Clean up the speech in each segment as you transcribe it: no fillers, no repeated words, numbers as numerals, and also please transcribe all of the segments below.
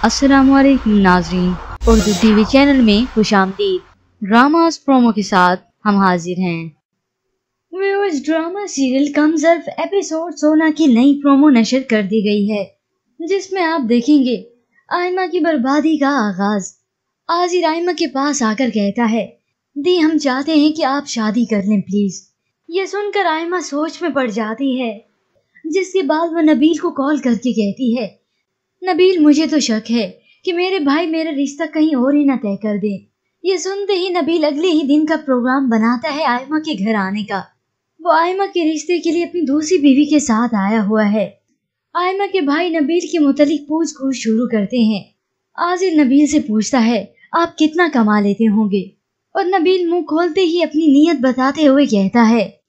अस्सलाम वालेकुम नाज़रीन, उर्दू टीवी चैनल में खुशामदीद। ड्रामास प्रोमो के साथ हम हाजिर हैं। व्यूअर्स, ड्रामा सीरियल कम ज़र्फ एपिसोड 16 की नई प्रोमो नशर कर दी गई है, जिसमें आप देखेंगे आयमा की बर्बादी का आगाज। आजिर आयमा के पास आकर कहता है, दी हम चाहते हैं कि आप शादी कर लें प्लीज। ये सुनकर आयमा सोच में पड़ जाती है, जिसके बाद वो नबील को कॉल करके कहती है, नबील मुझे तो शक है कि मेरे भाई मेरा रिश्ता कहीं और ही न तय कर दे। ये सुनते ही नबील अगले ही दिन का प्रोग्राम बनाता है आयमा के घर आने का। वो आयमा के रिश्ते के लिए अपनी दूसरी बीवी के साथ आया हुआ है। आयमा के भाई नबील के मुतालिक पूछ-गछ शुरू करते हैं। आजिर नबील से पूछता है, आप कितना कमा लेते होंगे? और नबील मुंह खोलते ही अपनी नीयत बताते हुए कहता है,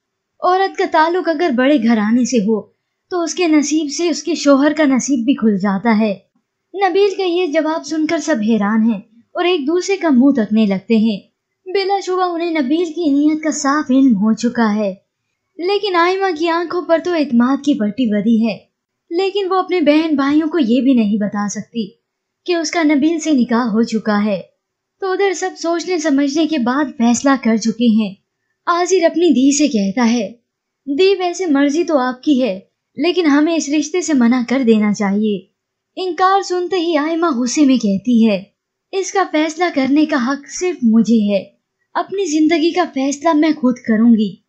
औरत का ताल्लुक अगर बड़े घराने से हो तो उसके नसीब से उसके शोहर का नसीब भी खुल जाता है। नबील का ये जवाब सुनकर सब हैरान हैं और एक दूसरे का मुंह तकने लगते हैं। बिलाशुबा उन्हें नबील की नीयत का साफ इल्म हो चुका है, लेकिन आयमा की आंखों पर तो एतमाद की पट्टी बंधी है। लेकिन वो अपने बहन भाइयों को ये भी नहीं बता सकती कि उसका नबील से निकाह हो चुका है। तो उधर सब सोचने समझने के बाद फैसला कर चुके हैं। आजिर अपनी दी से कहता है, दी वैसे मर्जी तो आपकी है, लेकिन हमें इस रिश्ते से मना कर देना चाहिए। इनकार सुनते ही आयमा गुस्से में कहती है, इसका फैसला करने का हक सिर्फ मुझे है, अपनी जिंदगी का फैसला मैं खुद करूंगी।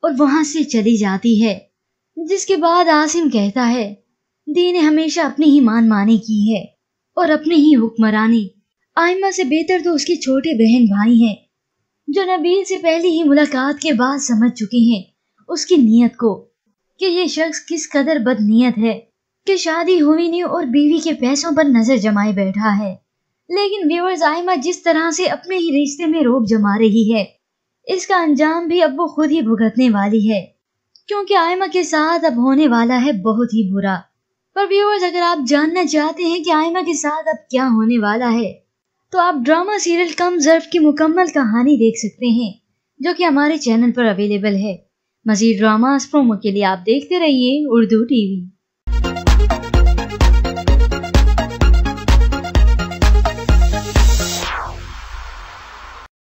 और वहां से चली जाती है। जिसके बाद आसिम कहता है, दी ने हमेशा अपनी ही मानी की है और अपनी ही हुक्मरानी। आयमा से बेहतर तो उसके छोटे बहन भाई हैं, जो नबील से पहली ही मुलाकात के बाद समझ चुके हैं उसकी नीयत को, कि ये शख्स किस कदर बदनीयत है कि शादी हुई नहीं और बीवी के पैसों पर नजर जमाए बैठा है। लेकिन व्यूअर्स, आयमा जिस तरह से अपने ही रिश्ते में रोब जमा रही है, इसका अंजाम भी अब वो खुद ही भुगतने वाली है, क्योंकि आयमा के साथ अब होने वाला है बहुत ही बुरा। पर व्यूअर्स, अगर आप जानना चाहते हैं कि आयमा के साथ अब क्या होने वाला है, तो आप ड्रामा सीरियल कम ज़र्फ की मुकम्मल कहानी देख सकते हैं, जो कि हमारे चैनल पर अवेलेबल है। मज़ीद ड्रामास प्रोमो के लिए आप देखते रहिए उर्दू टीवी।